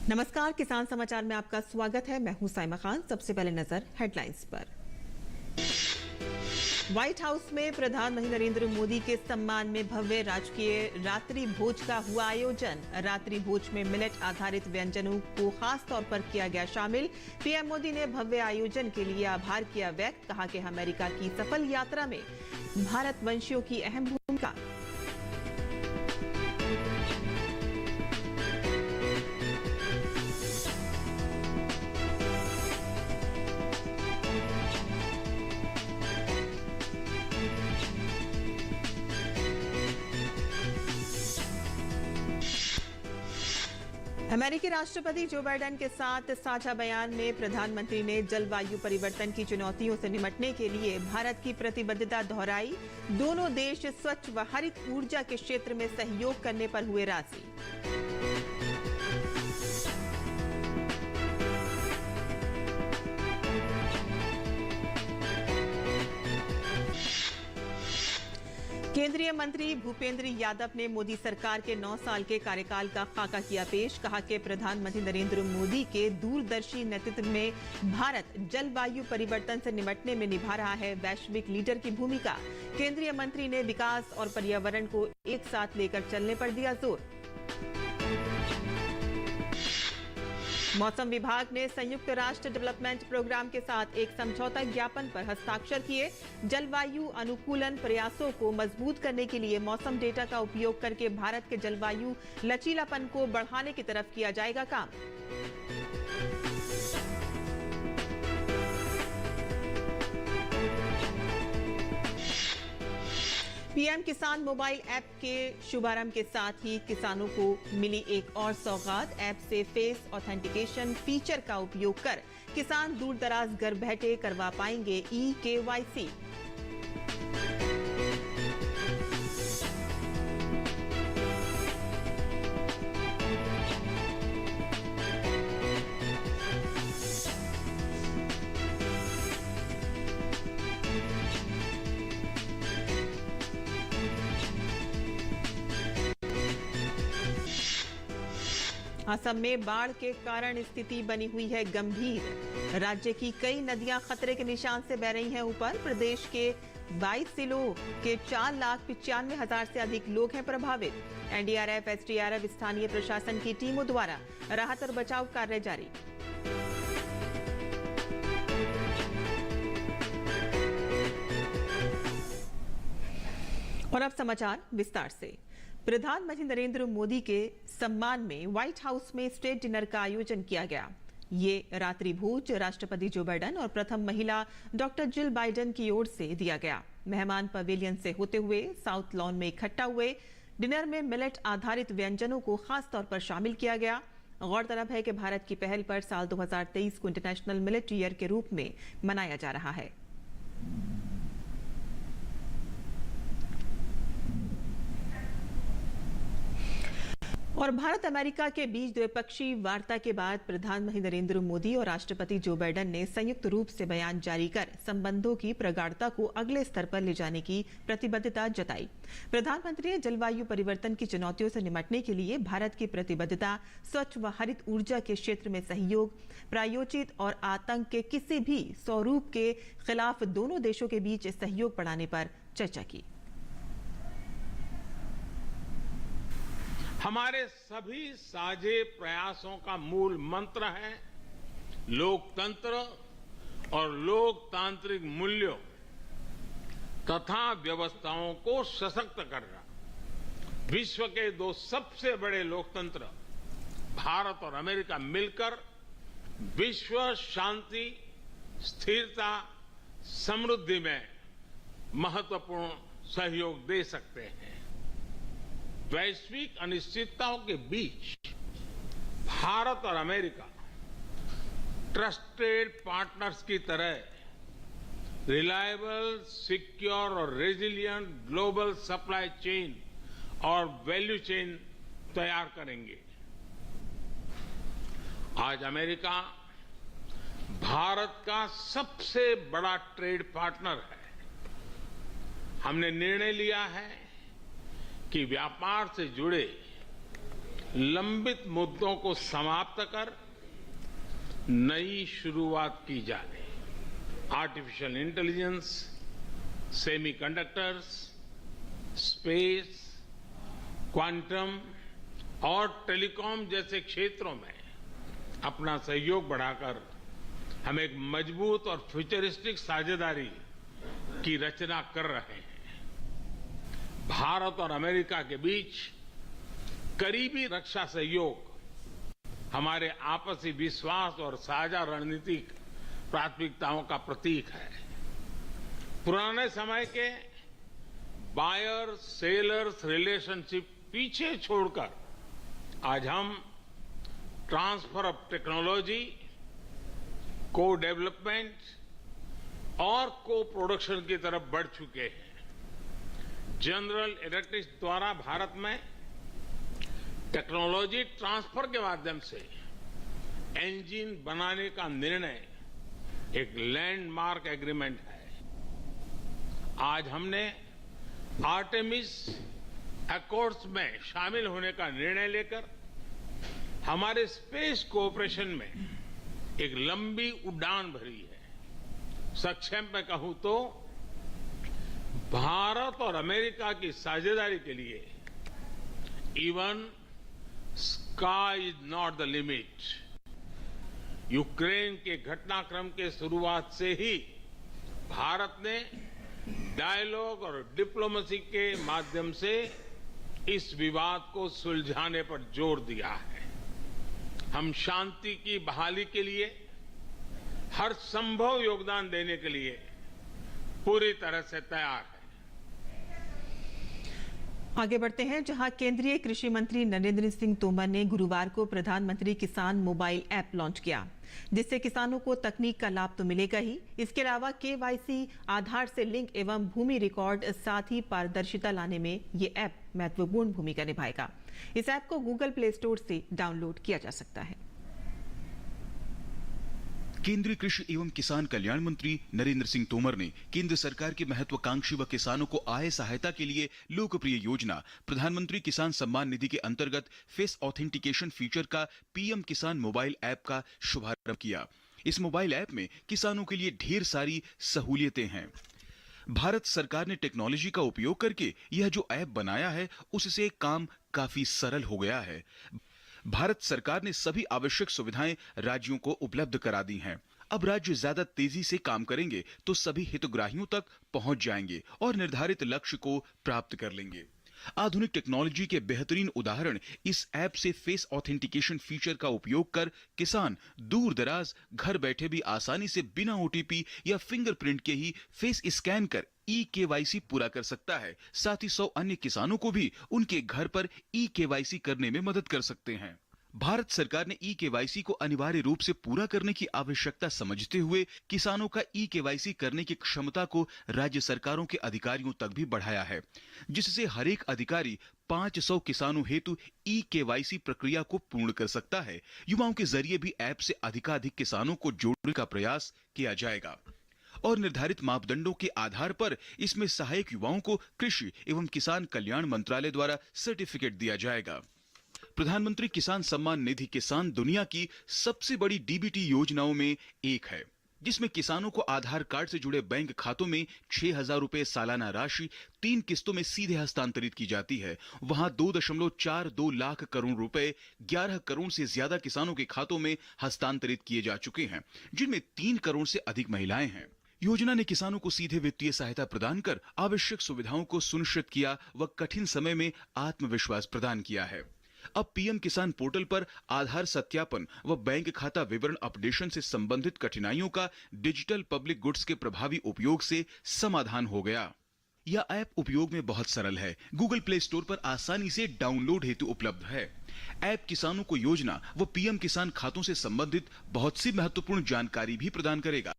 नमस्कार, किसान समाचार में आपका स्वागत है। मैं हूं साइमा खान। सबसे पहले नजर हेडलाइंस पर। व्हाइट हाउस में प्रधानमंत्री नरेंद्र मोदी के सम्मान में भव्य राजकीय रात्रि भोज का हुआ आयोजन। रात्रि भोज में मिलेट आधारित व्यंजनों को खास तौर पर किया गया शामिल। पीएम मोदी ने भव्य आयोजन के लिए आभार किया व्यक्त। कहा कि अमेरिका की सफल यात्रा में भारतवंशियों की अहम भूमिका। अमेरिकी राष्ट्रपति जो बाइडेन के साथ साझा बयान में प्रधानमंत्री ने जलवायु परिवर्तन की चुनौतियों से निपटने के लिए भारत की प्रतिबद्धता दोहराई। दोनों देश स्वच्छ व हरित ऊर्जा के क्षेत्र में सहयोग करने पर हुए राजी। केंद्रीय मंत्री भूपेंद्र यादव ने मोदी सरकार के 9 साल के कार्यकाल का खाका किया पेश। कहा कि प्रधानमंत्री नरेंद्र मोदी के दूरदर्शी नेतृत्व में भारत जलवायु परिवर्तन से निपटने में निभा रहा है वैश्विक लीडर की भूमिका। केंद्रीय मंत्री ने विकास और पर्यावरण को एक साथ लेकर चलने पर दिया जोर। मौसम विभाग ने संयुक्त राष्ट्र डेवलपमेंट प्रोग्राम के साथ एक समझौता ज्ञापन पर हस्ताक्षर किए। जलवायु अनुकूलन प्रयासों को मजबूत करने के लिए मौसम डेटा का उपयोग करके भारत के जलवायु लचीलापन को बढ़ाने की तरफ किया जाएगा काम। पीएम किसान मोबाइल ऐप के शुभारंभ के साथ ही किसानों को मिली एक और सौगात। ऐप से फेस ऑथेंटिकेशन फीचर का उपयोग कर किसान दूर दराज घर बैठे करवा पाएंगे ई-KYC। असम में बाढ़ के कारण स्थिति बनी हुई है गंभीर। राज्य की कई नदियां खतरे के निशान से बह रही हैं ऊपर। प्रदेश के 22 जिलों के 4,95,000 से अधिक लोग हैं प्रभावित। एनडीआरएफ, एसडीआरएफ, स्थानीय प्रशासन की टीमों द्वारा राहत और बचाव कार्य जारी। और अब समाचार विस्तार से। प्रधानमंत्री नरेंद्र मोदी के सम्मान में व्हाइट हाउस में स्टेट डिनर का आयोजन किया गया। ये रात्रि भोज राष्ट्रपति जो बाइडेन और प्रथम महिला डॉक्टर जिल बाइडेन की ओर से दिया गया। मेहमान पवेलियन से होते हुए साउथ लॉन में इकट्ठा हुए। डिनर में मिलेट आधारित व्यंजनों को खास तौर पर शामिल किया गया। गौरतलब है कि भारत की पहल पर साल 2023 को इंटरनेशनल मिलेट ईयर के रूप में मनाया जा रहा है। और भारत अमेरिका के बीच द्विपक्षीय वार्ता के बाद प्रधानमंत्री नरेंद्र मोदी और राष्ट्रपति जो बाइडेन ने संयुक्त रूप से बयान जारी कर संबंधों की प्रगाढ़ता को अगले स्तर पर ले जाने की प्रतिबद्धता जताई। प्रधानमंत्री ने जलवायु परिवर्तन की चुनौतियों से निपटने के लिए भारत की प्रतिबद्धता, स्वच्छ व हरित ऊर्जा के क्षेत्र में सहयोग, प्रायोजित और आतंक के किसी भी स्वरूप के खिलाफ दोनों देशों के बीच सहयोग बढ़ाने पर चर्चा की। हमारे सभी साझे प्रयासों का मूल मंत्र है लोकतंत्र और लोकतांत्रिक मूल्यों तथा व्यवस्थाओं को सशक्त करना। विश्व के दो सबसे बड़े लोकतंत्र भारत और अमेरिका मिलकर विश्व शांति, स्थिरता, समृद्धि में महत्वपूर्ण सहयोग दे सकते हैं। वैश्विक अनिश्चितताओं के बीच भारत और अमेरिका ट्रस्टेड पार्टनर्स की तरह रिलायबल, सिक्योर और रेजिलिएंट ग्लोबल सप्लाई चेन और वैल्यू चेन तैयार करेंगे। आज अमेरिका भारत का सबसे बड़ा ट्रेड पार्टनर है। हमने निर्णय लिया है कि व्यापार से जुड़े लंबित मुद्दों को समाप्त कर नई शुरुआत की जाए। Artificial intelligence, semiconductors, space, quantum और टेलीकॉम जैसे क्षेत्रों में अपना सहयोग बढ़ाकर हम एक मजबूत और फ्यूचरिस्टिक साझेदारी की रचना कर रहे हैं। भारत और अमेरिका के बीच करीबी रक्षा सहयोग हमारे आपसी विश्वास और साझा रणनीतिक प्राथमिकताओं का प्रतीक है। पुराने समय के बायर सेलर्स रिलेशनशिप पीछे छोड़कर आज हम ट्रांसफर ऑफ टेक्नोलॉजी, को डेवलपमेंट और को प्रोडक्शन की तरफ बढ़ चुके हैं। जनरल इलेक्ट्रिक द्वारा भारत में टेक्नोलॉजी ट्रांसफर के माध्यम से इंजन बनाने का निर्णय एक लैंडमार्क एग्रीमेंट है। आज हमने आर्टेमिस अकॉर्ड्स में शामिल होने का निर्णय लेकर हमारे स्पेस कोऑपरेशन में एक लंबी उड़ान भरी है। संक्षेप में कहूं तो भारत और अमेरिका की साझेदारी के लिए even sky is not the limit. Ukraine के घटनाक्रम के शुरुआत से ही भारत ने डायलॉग और डिप्लोमेसी के माध्यम से इस विवाद को सुलझाने पर जोर दिया है। हम शांति की बहाली के लिए हर संभव योगदान देने के लिए पूरी तरह से तैयार हैं। आगे बढ़ते हैं, जहां केंद्रीय कृषि मंत्री नरेंद्र सिंह तोमर ने गुरुवार को प्रधानमंत्री किसान मोबाइल ऐप लॉन्च किया, जिससे किसानों को तकनीक का लाभ तो मिलेगा ही, इसके अलावा केवाईसी, आधार से लिंक एवं भूमि रिकॉर्ड, साथ ही पारदर्शिता लाने में ये ऐप महत्वपूर्ण भूमिका निभाएगा। इस ऐप को गूगल प्ले स्टोर से डाउनलोड किया जा सकता है। केंद्रीय कृषि एवं किसान कल्याण मंत्री नरेंद्र सिंह तोमर ने केंद्र सरकार की महत्वाकांक्षी व किसानों को आय सहायता के लिए लोकप्रिय योजना प्रधानमंत्री किसान सम्मान निधि के अंतर्गत फेस ऑथेंटिकेशन फीचर का पीएम किसान मोबाइल ऐप का शुभारंभ किया। इस मोबाइल ऐप में किसानों के लिए ढेर सारी सहूलियतें हैं। भारत सरकार ने टेक्नोलॉजी का उपयोग करके यह जो ऐप बनाया है, उससे काम काफी सरल हो गया है। भारत सरकार ने सभी आवश्यक सुविधाएं राज्यों को उपलब्ध करा दी हैं। अब राज्य ज्यादा तेजी से काम करेंगे तो सभी हितग्राहियों तक पहुंच जाएंगे और निर्धारित लक्ष्य को प्राप्त कर लेंगे। आधुनिक टेक्नोलॉजी के बेहतरीन उदाहरण इस ऐप से फेस ऑथेंटिकेशन फीचर का उपयोग कर किसान दूर दराज घर बैठे भी आसानी से बिना ओटीपी या फिंगरप्रिंट के ही फेस स्कैन कर ई-केवाईसी पूरा कर सकता है। साथ ही 100 अन्य किसानों को भी उनके घर पर ई-केवाईसी करने में मदद कर सकते हैं। भारत सरकार ने ई-केवाईसी को अनिवार्य रूप से पूरा करने की आवश्यकता समझते हुए किसानों का ई-केवाईसी करने की क्षमता को राज्य सरकारों के अधिकारियों तक भी बढ़ाया है, जिससे हर एक अधिकारी 500 किसानों हेतु ई-केवाईसी प्रक्रिया को पूर्ण कर सकता है। युवाओं के जरिए भी ऐप से अधिकाधिक किसानों को जोड़ने का प्रयास किया जाएगा और निर्धारित मापदंडों के आधार पर इसमें सहायक युवाओं को कृषि एवं किसान कल्याण मंत्रालय द्वारा सर्टिफिकेट दिया जाएगा। प्रधानमंत्री किसान सम्मान निधि किसान दुनिया की सबसे बड़ी डीबीटी योजनाओं में एक है, जिसमें किसानों को आधार कार्ड से जुड़े बैंक खातों में 6,000 रुपए सालाना राशि 3 किस्तों में सीधे हस्तांतरित की जाती है। वहां 2.42 लाख करोड़ रुपए 11 करोड़ से ज्यादा किसानों के खातों में हस्तांतरित किए जा चुके हैं, जिनमें 3 करोड़ से अधिक महिलाएं हैं। योजना ने किसानों को सीधे वित्तीय सहायता प्रदान कर आवश्यक सुविधाओं को सुनिश्चित किया व कठिन समय में आत्मविश्वास प्रदान किया है। अब पीएम किसान पोर्टल पर आधार सत्यापन व बैंक खाता विवरण अपडेशन से संबंधित कठिनाइयों का डिजिटल पब्लिक गुड्स के प्रभावी उपयोग से समाधान हो गया। यह ऐप उपयोग में बहुत सरल है। गूगल प्ले स्टोर पर आसानी से डाउनलोड हेतु उपलब्ध है। ऐप किसानों को योजना व पीएम किसान खातों से संबंधित बहुत सी महत्वपूर्ण जानकारी भी प्रदान करेगा।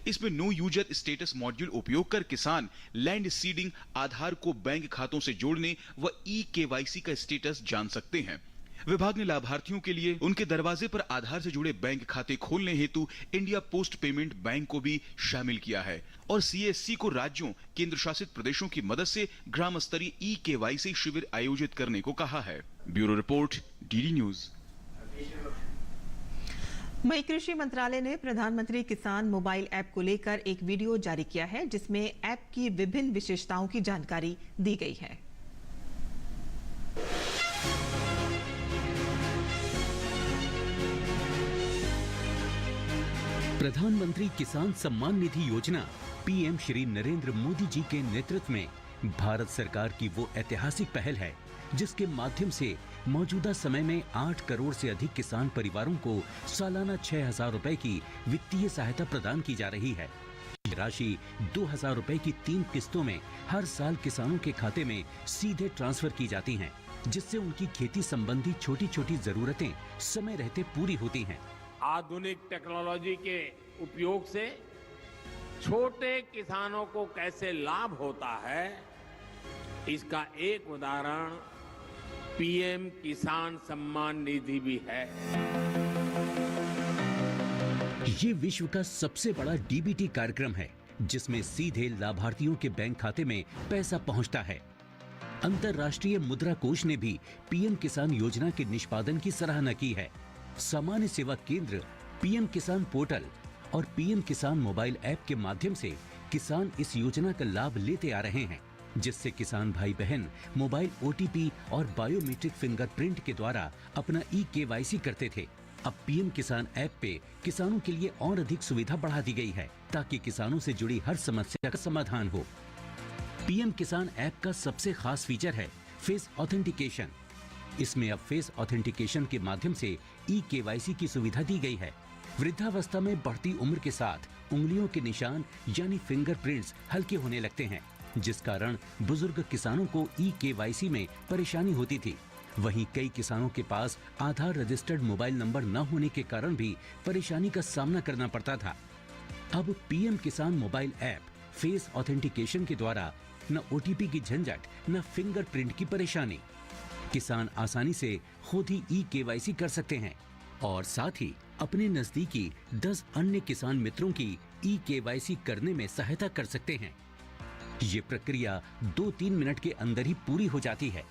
इसमें नो यूजर स्टेटस मॉड्यूल उपयोग कर किसान लैंड सीडिंग, आधार को बैंक खातों से जोड़ने व ई-केवाईसी का स्टेटस जान सकते हैं। विभाग ने लाभार्थियों के लिए उनके दरवाजे पर आधार से जुड़े बैंक खाते खोलने हेतु इंडिया पोस्ट पेमेंट बैंक को भी शामिल किया है और सीएससी को राज्यों, केंद्र शासित प्रदेशों की मदद से ग्राम स्तरीय ई-केवाईसी शिविर आयोजित करने को कहा है। Bureau report, DD news. वहीं कृषि मंत्रालय ने प्रधानमंत्री किसान मोबाइल ऐप को लेकर एक वीडियो जारी किया है, जिसमें ऐप की विभिन्न विशेषताओं की जानकारी दी गई है। प्रधानमंत्री किसान सम्मान निधि योजना पीएम श्री नरेंद्र मोदी जी के नेतृत्व में भारत सरकार की वो ऐतिहासिक पहल है, जिसके माध्यम से मौजूदा समय में 8 करोड़ से अधिक किसान परिवारों को सालाना 6,000 रुपए की वित्तीय सहायता प्रदान की जा रही है। ये राशि 2,000 रुपए की 3 किस्तों में हर साल किसानों के खाते में सीधे ट्रांसफर की जाती हैं, जिससे उनकी खेती संबंधी छोटी-छोटी जरूरतें समय रहते पूरी होती हैं। आधुनिक टेक्नोलॉजी के उपयोग से छोटे किसानों को कैसे लाभ होता है, इसका एक उदाहरण पीएम किसान सम्मान निधि भी है। ये विश्व का सबसे बड़ा डीबीटी कार्यक्रम है, जिसमें सीधे लाभार्थियों के बैंक खाते में पैसा पहुंचता है। अंतर्राष्ट्रीय मुद्रा कोष ने भी पीएम किसान योजना के निष्पादन की सराहना की है। सामान्य सेवा केंद्र, पीएम किसान पोर्टल और पीएम किसान मोबाइल ऐप के माध्यम से किसान इस योजना का लाभ लेते आ रहे हैं, जिससे किसान भाई बहन मोबाइल ओटीपी और बायोमेट्रिक फिंगरप्रिंट के द्वारा अपना ई-केवाईसी करते थे। अब पीएम किसान ऐप पे किसानों के लिए और अधिक सुविधा बढ़ा दी गई है, ताकि किसानों से जुड़ी हर समस्या का समाधान हो। पीएम किसान ऐप का सबसे खास फीचर है फेस ऑथेंटिकेशन। इसमें अब फेस ऑथेंटिकेशन के माध्यम से ई-केवाईसी की सुविधा दी गई है। वृद्धावस्था में बढ़ती उम्र के साथ उंगलियों के निशान यानी फिंगरप्रिंट्स हल्के होने लगते हैं, जिस कारण बुजुर्ग किसानों को ई-केवाईसी में परेशानी होती थी। वहीं कई किसानों के पास आधार रजिस्टर्ड मोबाइल नंबर न होने के कारण भी परेशानी का सामना करना पड़ता था। अब पीएम किसान मोबाइल ऐप फेस ऑथेंटिकेशन के द्वारा न ओटीपी की झंझट, न फिंगरप्रिंट की परेशानी। किसान आसानी से खुद ही ई-केवाईसी कर सकते हैं और साथ ही अपने नजदीकी 10 अन्य किसान मित्रों की ई-केवाईसी करने में सहायता कर सकते हैं। ये प्रक्रिया 2-3 मिनट के अंदर ही पूरी हो जाती है।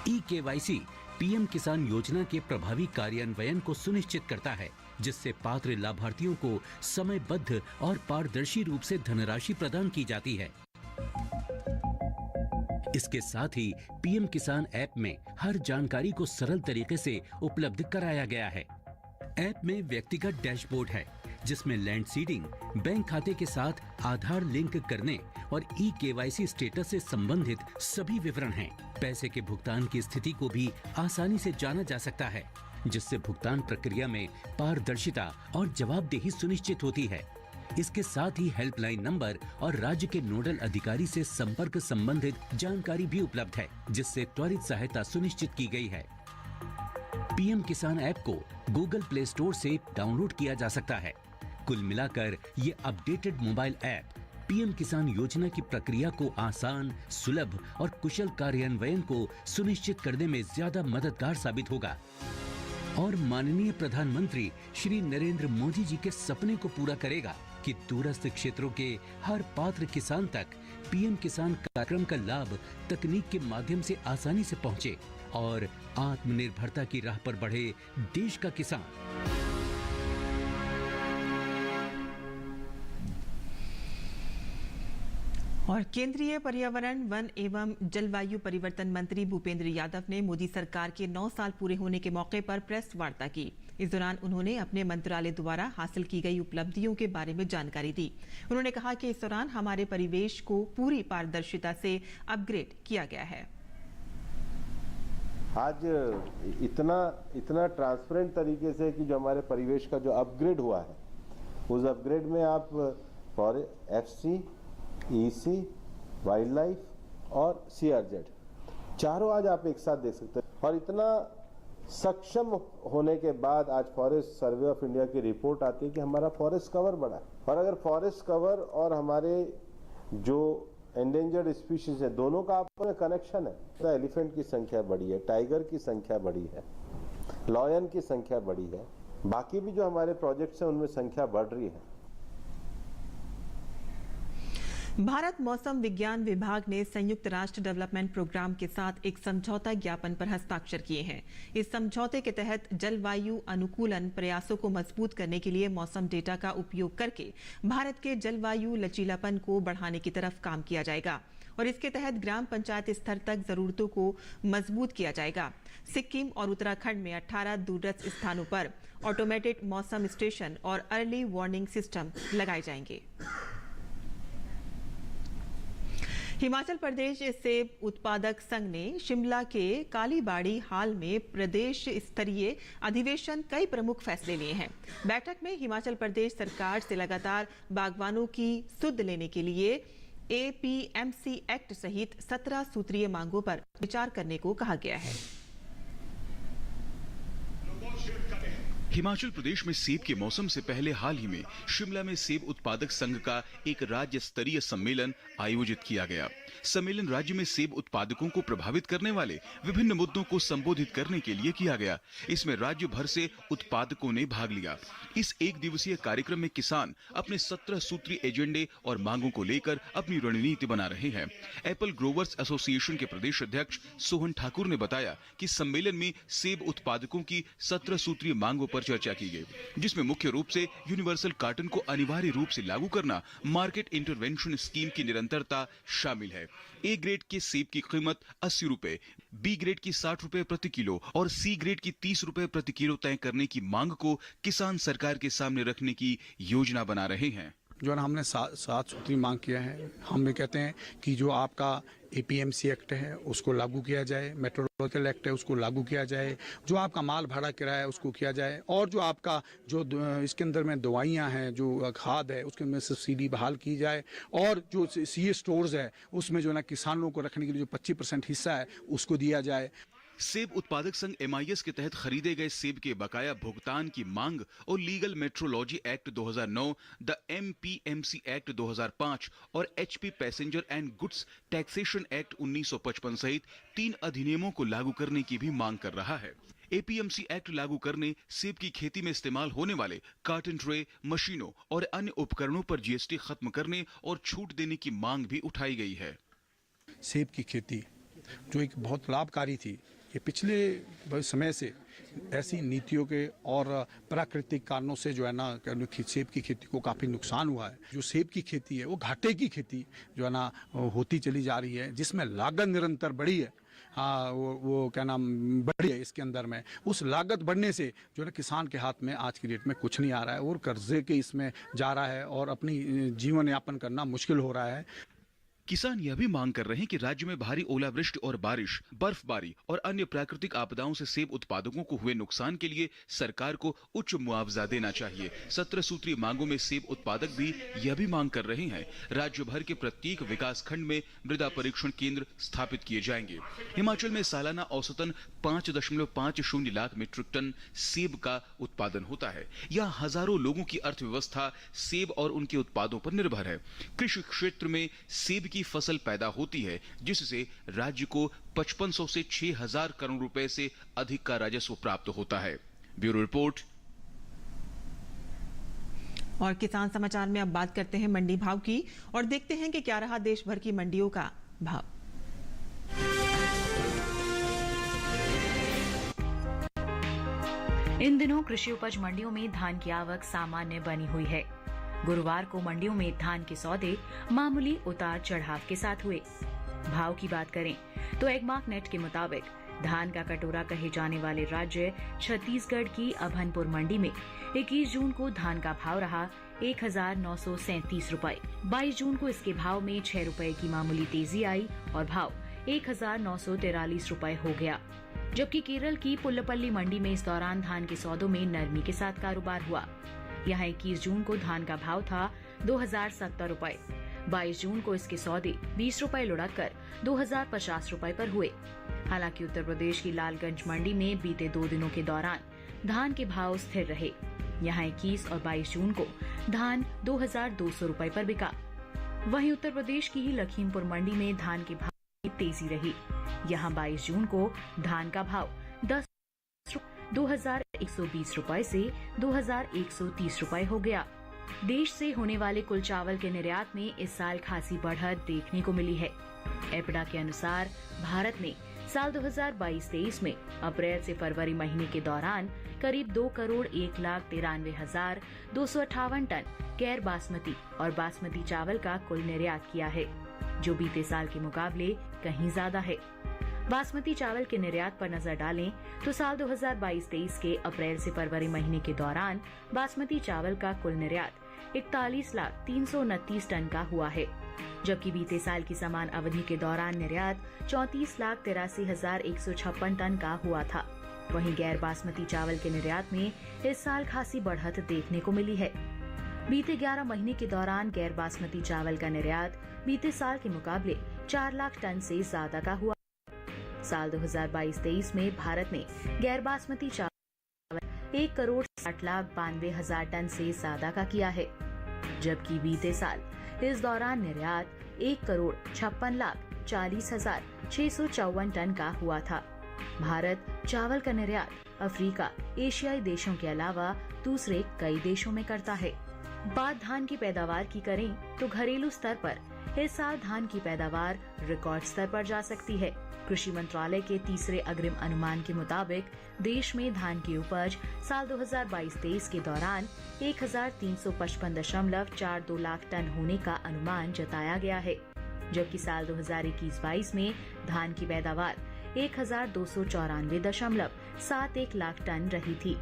ई-केवाईसी पीएम किसान योजना के प्रभावी कार्यान्वयन को सुनिश्चित करता है, जिससे पात्र लाभार्थियों को समयबद्ध और पारदर्शी रूप से धनराशि प्रदान की जाती है। इसके साथ ही पीएम किसान ऐप में हर जानकारी को सरल तरीके से उपलब्ध कराया गया है। ऐप में व्यक्तिगत डैशबोर्ड है, जिसमें लैंड सीडिंग, बैंक खाते के साथ आधार लिंक करने और ई-केवाईसी स्टेटस से संबंधित सभी विवरण हैं। पैसे के भुगतान की स्थिति को भी आसानी से जाना जा सकता है, जिससे भुगतान प्रक्रिया में पारदर्शिता और जवाबदेही सुनिश्चित होती है। इसके साथ ही हेल्पलाइन नंबर और राज्य के नोडल अधिकारी से संपर्क संबंधित जानकारी भी उपलब्ध है, जिससे त्वरित सहायता सुनिश्चित की गई है। पीएम किसान ऐप को गूगल प्ले स्टोर से डाउनलोड किया जा सकता है। कुल मिलाकर ये अपडेटेड मोबाइल ऐप पीएम किसान योजना की प्रक्रिया को आसान, सुलभ और कुशल कार्यान्वयन को सुनिश्चित करने में ज्यादा मददगार साबित होगा और माननीय प्रधानमंत्री श्री नरेंद्र मोदी जी के सपने को पूरा करेगा कि दूरस्थ क्षेत्रों के हर पात्र किसान तक पीएम किसान कार्यक्रम का लाभ तकनीक के माध्यम से आसानी से पहुंचे और आत्मनिर्भरता की राह पर बढ़े देश का किसान। और केंद्रीय पर्यावरण, वन एवं जलवायु परिवर्तन मंत्री भूपेंद्र यादव ने मोदी सरकार के 9 साल पूरे होने के मौके पर प्रेस वार्ता की। इस दौरान उन्होंने अपने मंत्रालय द्वारा हासिल की गई उपलब्धियों के बारे में जानकारी दी। उन्होंने कहा कि इस दौरान हमारे परिवेश को पूरी पारदर्शिता से अपग्रेड किया गया है। आज इतना ट्रांसपेरेंट तरीके से कि जो हमारे परिवेश का जो अपग्रेड हुआ है, उस अपग्रेड में आप एफसी, ईसी, वाइल्ड लाइफ और सीआरजेड चारों आज आप एक साथ देख सकते हैं। और इतना सक्षम होने के बाद आज फॉरेस्ट सर्वे ऑफ इंडिया की रिपोर्ट आती है कि हमारा फॉरेस्ट कवर बढ़ा है। और अगर फॉरेस्ट कवर और हमारे जो एंडेंजर्ड स्पीशीज है, दोनों का आपस में कनेक्शन है। तो एलिफेंट की संख्या बढ़ी है, टाइगर की संख्या बढ़ी है, लॉयन की संख्या बढ़ी है, बाकी भी जो हमारे प्रोजेक्ट्स हैं उनमें संख्या बढ़ रही है। भारत मौसम विज्ञान विभाग ने संयुक्त राष्ट्र डेवलपमेंट प्रोग्राम के साथ एक समझौता ज्ञापन पर हस्ताक्षर किए हैं। इस समझौते के तहत जलवायु अनुकूलन प्रयासों को मजबूत करने के लिए मौसम डेटा का उपयोग करके भारत के जलवायु लचीलापन को बढ़ाने की तरफ काम किया जाएगा और इसके तहत ग्राम पंचायत स्तर तक जरूरतों को मजबूत किया जाएगा। सिक्किम और उत्तराखंड में 18 दूरस्थ स्थानों पर ऑटोमेटेड मौसम स्टेशन और अर्ली वार्निंग सिस्टम लगाए जाएंगे। हिमाचल प्रदेश सेब उत्पादक संघ ने शिमला के कालीबाड़ी हाल में प्रदेश स्तरीय अधिवेशन कई प्रमुख फैसले लिए हैं। बैठक में हिमाचल प्रदेश सरकार से लगातार बागवानों की सुध लेने के लिए APMC एक्ट सहित 17 सूत्रीय मांगों पर विचार करने को कहा गया है। हिमाचल प्रदेश में सेब के मौसम से पहले हाल ही में शिमला में सेब उत्पादक संघ का एक राज्य स्तरीय सम्मेलन आयोजित किया गया। सम्मेलन राज्य में सेब उत्पादकों को प्रभावित करने वाले विभिन्न मुद्दों को संबोधित करने के लिए किया गया। इसमें राज्य भर से उत्पादकों ने भाग लिया। इस एक दिवसीय कार्यक्रम में किसान अपने 17 सूत्रीय एजेंडे और मांगों को लेकर अपनी रणनीति बना रहे हैं। एप्पल ग्रोवर्स एसोसिएशन के प्रदेश अध्यक्ष सोहन ठाकुर ने बताया कि सम्मेलन में सेब उत्पादकों की 17 सूत्रीय मांगों पर चर्चा की गई, जिसमें मुख्य रूप से यूनिवर्सल कार्टन को अनिवार्य रूप से लागू करना, मार्केट इंटरवेंशन स्कीम की निरंतरता शामिल है। ए ग्रेड के सेब की कीमत 80 रुपए, बी ग्रेड की 60 रुपए प्रति किलो और सी ग्रेड की 30 रुपए प्रति किलो तय करने की मांग को किसान सरकार के सामने रखने की योजना बना रहे हैं। जो है हमने 7 सूत्री मांग किया है। हम ये कहते हैं कि जो आपका APMC एक्ट है उसको लागू किया जाए, मेट्रोलॉजिकल एक्ट है उसको लागू किया जाए, जो आपका माल भाड़ा किराया है उसको किया जाए, और जो आपका जो इसके अंदर में दवाइयाँ हैं, जो खाद है उसके अंदर सब्सिडी बहाल की जाए, और जो CA स्टोर्स है उसमें जो ना किसानों को रखने के लिए जो 25% हिस्सा है उसको दिया जाए। सेब उत्पादक संघ MIS के तहत खरीदे गए सेब के बकाया भुगतान की मांग और legal metrology act 2009, the MPMC act 2005 और HP passenger and goods taxation act 1955 सहित 3 अधिनियमों को लागू करने की भी मांग कर रहा है। APMC एक्ट लागू करने, सेब की खेती में इस्तेमाल होने वाले कार्टन ट्रे, मशीनों और अन्य उपकरणों पर GST खत्म करने और छूट देने की मांग भी उठाई गई है। सेब की खेती जो एक बहुत लाभकारी थी, ये पिछले समय से ऐसी नीतियों के और प्राकृतिक कारणों से जो है ना सेब की खेती को काफ़ी नुकसान हुआ है। जो सेब की खेती है वो घाटे की खेती जो है ना होती चली जा रही है, जिसमें लागत निरंतर बढ़ी है। हाँ, वो क्या नाम बढ़ी है इसके अंदर में। उस लागत बढ़ने से जो है किसान के हाथ में आज की डेट में कुछ नहीं आ रहा है और कर्जे के इसमें जा रहा है और अपनी जीवन यापन करना मुश्किल हो रहा है। किसान यह भी मांग कर रहे हैं कि राज्य में भारी ओलावृष्टि और बारिश, बर्फबारी और अन्य प्राकृतिक आपदाओं से सेब उत्पादकों को हुए नुकसान के लिए सरकार को उच्च मुआवजा देना चाहिए। 17 सूत्रीय मांगों में सेब उत्पादक भी यह भी मांग कर रहे हैं राज्य भर के प्रत्येक विकास खंड में मृदा परीक्षण केंद्र स्थापित किए जाएंगे। हिमाचल में सालाना औसतन 5.50 लाख मीट्रिक टन सेब का उत्पादन होता है। यहाँ हजारों लोगों की अर्थव्यवस्था सेब और उनके उत्पादों पर निर्भर है। कृषि क्षेत्र में सेब की फसल पैदा होती है, जिससे राज्य को 5500 से 6000 करोड़ रुपए से अधिक का राजस्व प्राप्त होता है। Bureau report. और किसान समाचार में अब बात करते हैं मंडी भाव की और देखते हैं कि क्या रहा देश भर की मंडियों का भाव। इन दिनों कृषि उपज मंडियों में धान की आवक सामान्य बनी हुई है। गुरुवार को मंडियों में धान के सौदे मामूली उतार चढ़ाव के साथ हुए। भाव की बात करें तो एगमार्क नेट के मुताबिक धान का कटोरा कहे जाने वाले राज्य छत्तीसगढ़ की अभनपुर मंडी में 21 जून को धान का भाव रहा 1937 रुपए। 22 जून को इसके भाव में 6 रुपए की मामूली तेजी आई और भाव 1943 रुपए हो गया। जबकि केरल की पुल्लपल्ली मंडी में इस दौरान धान के सौदों में नरमी के साथ कारोबार हुआ। यहाँ 21 जून को धान का भाव था 2070 रुपए। 22 जून को इसके सौदे 20 रुपए लुढ़क कर 2050 रुपए पर हुए। हालांकि उत्तर प्रदेश की लालगंज मंडी में बीते 2 दिनों के दौरान धान के भाव स्थिर रहे। यहाँ 21 और 22 जून को धान 2200 रुपए पर बिका। वहीं उत्तर प्रदेश की ही लखीमपुर मंडी में धान के भाव में तेजी रही। यहाँ 22 जून को धान का भाव 2120 रुपए से 2130 रुपए हो गया। देश से होने वाले कुल चावल के निर्यात में इस साल खासी बढ़त देखने को मिली है। एपडा के अनुसार भारत ने साल 2022-23 में अप्रैल से फरवरी महीने के दौरान करीब 2,1,93,258 टन गैर बासमती और बासमती चावल का कुल निर्यात किया है, जो बीते साल के मुकाबले कहीं ज्यादा है। बासमती चावल के निर्यात पर नजर डालें तो साल 2022-23 के अप्रैल से फरवरी महीने के दौरान बासमती चावल का कुल निर्यात 41,329 टन का हुआ है, जबकि बीते साल की समान अवधि के दौरान निर्यात 34,83,156 टन का हुआ था। वहीं गैर बासमती चावल के निर्यात में इस साल खासी बढ़त देखने को मिली है। बीते 11 महीने के दौरान गैर बासमती चावल का निर्यात बीते साल के मुकाबले 4 लाख टन से ज्यादा का हुआ। साल 2022-23 में भारत ने गैर बासमती चावल 1,60,92,000 टन से ज्यादा का किया है, जबकि बीते साल इस दौरान निर्यात 1,56,40,654 टन का हुआ था। भारत चावल का निर्यात अफ्रीका, एशियाई देशों के अलावा दूसरे कई देशों में करता है। बात धान की पैदावार की करें तो घरेलू स्तर पर इस साल धान की पैदावार रिकॉर्ड स्तर पर जा सकती है। कृषि मंत्रालय के तीसरे अग्रिम अनुमान के मुताबिक देश में धान की उपज साल 2022-23 के दौरान 1,355.42 लाख टन होने का अनुमान जताया गया है, जबकि साल 2021-22 में धान की पैदावार 1,294.71 लाख टन रही थी।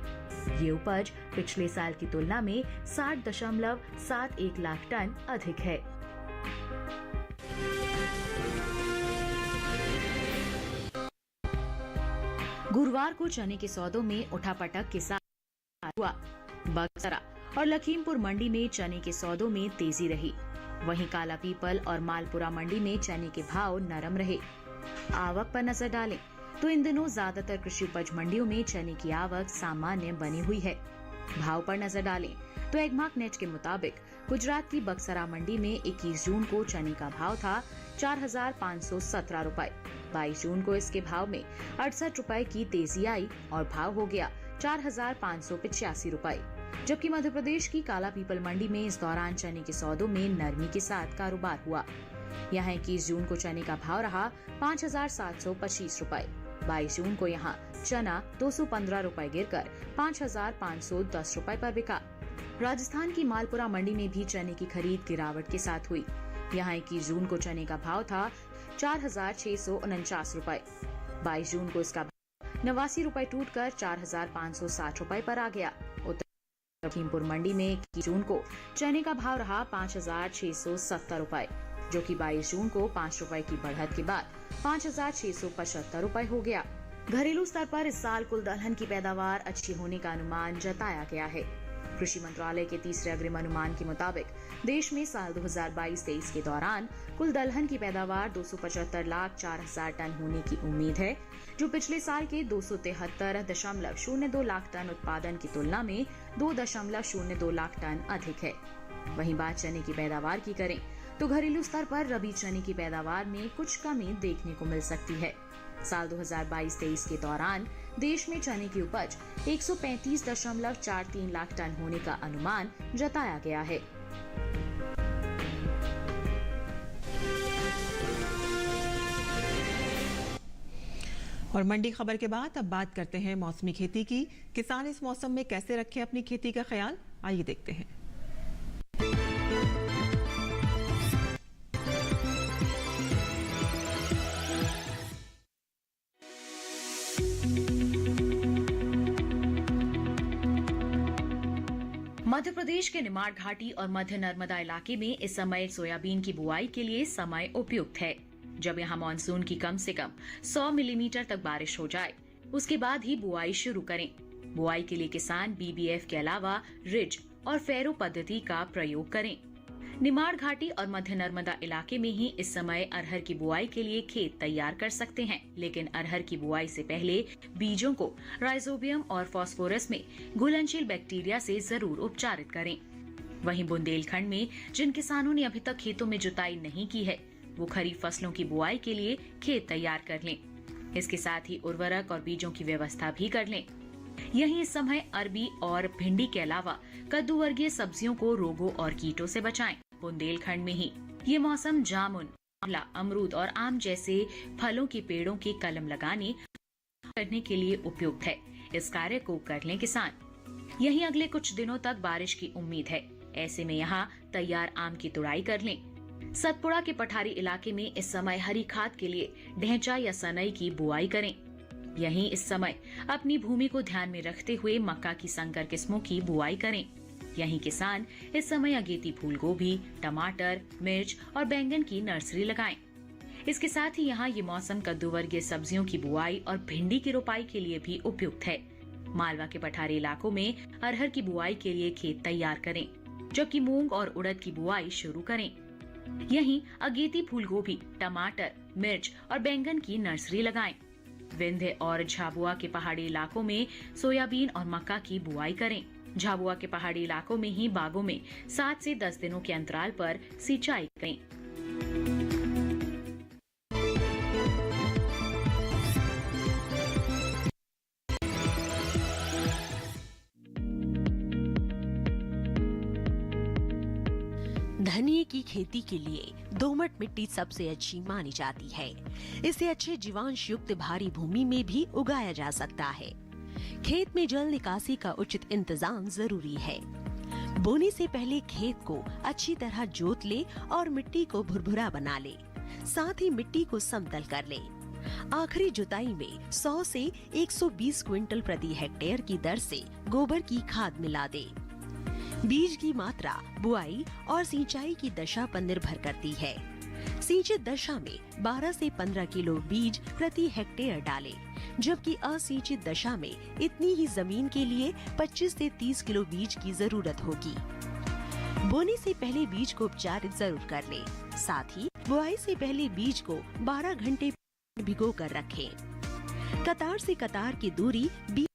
ये उपज पिछले साल की तुलना में 60.71 लाख टन अधिक है। गुरुवार को चने के सौदों में उठापटक के साथ हुआ। बक्सरा और लखीमपुर मंडी में चने के सौदों में तेजी रही। वहीं काला पीपल और मालपुरा मंडी में चने के भाव नरम रहे। आवक पर नजर डालें तो इन दिनों ज्यादातर कृषि उपज मंडियों में चने की आवक सामान्य बनी हुई है। भाव पर नजर डालें तो एगमार्क नेट के मुताबिक गुजरात की बक्सरा मंडी में 21 जून को चने का भाव था 4,517 रुपए। 22 जून को इसके भाव में 68 रुपए की तेजी आई और भाव हो गया 4,585 रुपए। जबकि मध्य प्रदेश की काला पीपल मंडी में इस दौरान चने के सौदों में नरमी के साथ कारोबार हुआ। यहाँ 21 जून को चने का भाव रहा 5,725 रुपए। 22 जून को यहाँ चना 215 रुपए गिरकर 5,510 रुपए पर बिका। राजस्थान की मालपुरा मंडी में भी चने की खरीद गिरावट के साथ हुई। यहाँ 21 जून को चने का भाव था 4,649 रुपए। 22 जून को इसका भाव 89 रुपए टूटकर 4,560 रुपए पर आ गया। उत्तर लखीमपुर मंडी में 21 जून को चने का भाव रहा 5,670 रुपए, जो कि 22 जून को 5 रुपए की बढ़त के बाद 5,675 रुपए हो गया। घरेलू स्तर पर इस साल कुल दलहन की पैदावार अच्छी होने का अनुमान जताया गया है। कृषि मंत्रालय के तीसरे अग्रिम अनुमान के मुताबिक देश में साल 2022-23 के दौरान कुल दलहन की पैदावार 275,04,000 टन होने की उम्मीद है, जो पिछले साल के 273.02 लाख टन उत्पादन की तुलना में 2.02 लाख टन अधिक है। वहीं बात चने की पैदावार की करें तो घरेलू स्तर पर रबी चने की पैदावार में कुछ कमी देखने को मिल सकती है। साल 2022-23 के दौरान देश में चने की उपज 135.43 लाख टन होने का अनुमान जताया गया है। और मंडी खबर के बाद अब बात करते हैं मौसमी खेती की। किसान इस मौसम में कैसे रखें अपनी खेती का ख्याल, आइए देखते हैं। मध्य प्रदेश के निमाड़ घाटी और मध्य नर्मदा इलाके में इस समय सोयाबीन की बुआई के लिए समय उपयुक्त है, जब यहाँ मानसून की कम से कम 100 मिलीमीटर तक बारिश हो जाए। उसके बाद ही बुआई शुरू करें। बुआई के लिए किसान BBF के अलावा रिज और फैरो पद्धति का प्रयोग करें। निमाड़ घाटी और मध्य नर्मदा इलाके में ही इस समय अरहर की बुआई के लिए खेत तैयार कर सकते हैं, लेकिन अरहर की बुआई से पहले बीजों को राइजोबियम और फास्फोरस में घुलनशील बैक्टीरिया से जरूर उपचारित करें। वहीं बुंदेलखंड में जिन किसानों ने अभी तक खेतों में जुताई नहीं की है, वो खरीफ फसलों की बुआई के लिए खेत तैयार कर लें। इसके साथ ही उर्वरक और बीजों की व्यवस्था भी कर लें। यहीं इस समय अरबी और भिंडी के अलावा कद्दू वर्गीय सब्जियों को रोगों और कीटों से बचाएं। बुंदेलखंड में ही ये मौसम जामुन, आंवला, अमरूद और आम जैसे फलों के पेड़ों की कलम लगाने करने के लिए उपयुक्त है। इस कार्य को कर लें किसान। यहीं अगले कुछ दिनों तक बारिश की उम्मीद है। ऐसे में यहाँ तैयार आम की तुड़ाई कर लें। सतपुड़ा के पठारी इलाके में इस समय हरी खाद के लिए ढैंचा या सनई की बुआई करें। यहीं इस समय अपनी भूमि को ध्यान में रखते हुए मक्का की संकर किस्मों की बुआई करें। यहीं किसान इस समय अगेती फूल गोभी, टमाटर, मिर्च और बैंगन की नर्सरी लगाएं। इसके साथ ही यहाँ ये मौसम कद्दू वर्गीय सब्जियों की बुआई और भिंडी की रोपाई के लिए भी उपयुक्त है। मालवा के पठारी इलाकों में अरहर की बुआई के लिए खेत तैयार करें, जबकि मूंग और उड़द की बुआई शुरू करें। यहीं अगेती फूल गोभी, टमाटर, मिर्च और बैंगन की नर्सरी लगाएं। विंध्य और झाबुआ के पहाड़ी इलाकों में सोयाबीन और मक्का की बुआई करें। झाबुआ के पहाड़ी इलाकों में ही बागों में 7 से 10 दिनों के अंतराल पर सिंचाई करें। धनिये की खेती के लिए दोमट मिट्टी सबसे अच्छी मानी जाती है। इसे अच्छे जीवांश युक्त भारी भूमि में भी उगाया जा सकता है। खेत में जल निकासी का उचित इंतजाम जरूरी है। बोने से पहले खेत को अच्छी तरह जोत ले और मिट्टी को भुरभुरा बना ले। साथ ही मिट्टी को समतल कर ले। आखिरी जुताई में 100 से 120 क्विंटल प्रति हेक्टेयर की दर से गोबर की खाद मिला दे। बीज की मात्रा बुआई और सिंचाई की दशा पर निर्भर करती है। सिंचित दशा में 12 से 15 किलो बीज प्रति हेक्टेयर डालें, जबकि असिंचित दशा में इतनी ही जमीन के लिए 25 से 30 किलो बीज की जरूरत होगी। बोने से पहले बीज को उपचारित जरूर कर लें। साथ ही बुआई से पहले बीज को 12 घंटे भिगो कर रखें। कतार से कतार की दूरी 20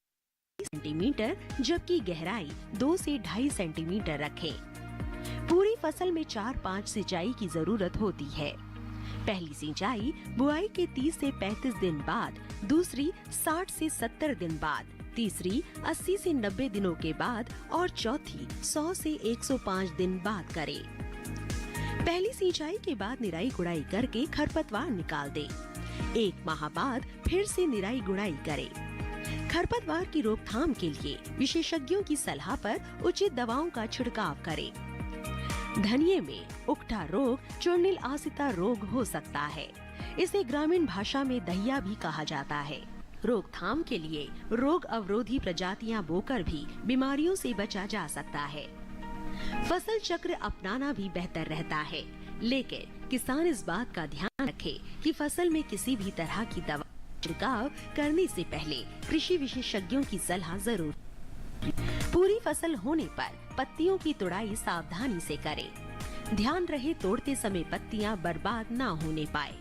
सेंटीमीटर जबकि गहराई 2 से 2.5 सेंटीमीटर रखें। पूरी फसल में 4-5 सिंचाई की जरूरत होती है। पहली सिंचाई बुआई के 30 से 35 दिन बाद, दूसरी 60 से 70 दिन बाद, तीसरी 80 से 90 दिनों के बाद और चौथी 100 से 105 दिन बाद करें। पहली सिंचाई के बाद निराई गुड़ाई करके खरपतवार निकाल दें। 1 माह बाद फिर से निराई गुड़ाई करें। खरपतवार की रोकथाम के लिए विशेषज्ञों की सलाह पर उचित दवाओं का छिड़काव करें। धनिये में उकठा रोग चूर्णिल आसिता रोग हो सकता है। इसे ग्रामीण भाषा में दहिया भी कहा जाता है। रोकथाम के लिए रोग अवरोधी प्रजातियां बोकर भी बीमारियों से बचा जा सकता है। फसल चक्र अपनाना भी बेहतर रहता है, लेकिन किसान इस बात का ध्यान रखे कि फसल में किसी भी तरह की दवा छिड़काव करने से पहले कृषि विशेषज्ञों की सलाह जरूर। पूरी फसल होने पर पत्तियों की तुड़ाई सावधानी से करें। ध्यान रहे तोड़ते समय पत्तियां बर्बाद ना होने पाए।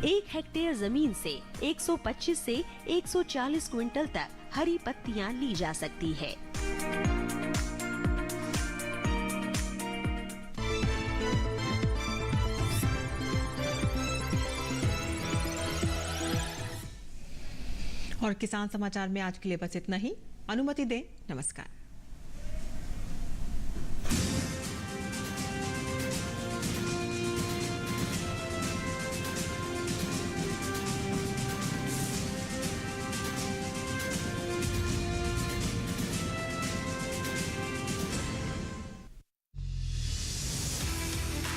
1 हेक्टेयर जमीन से 125 से 140 क्विंटल तक हरी पत्तियां ली जा सकती है। और किसान समाचार में आज के लिए बस इतना ही। अनुमति दें। नमस्कार।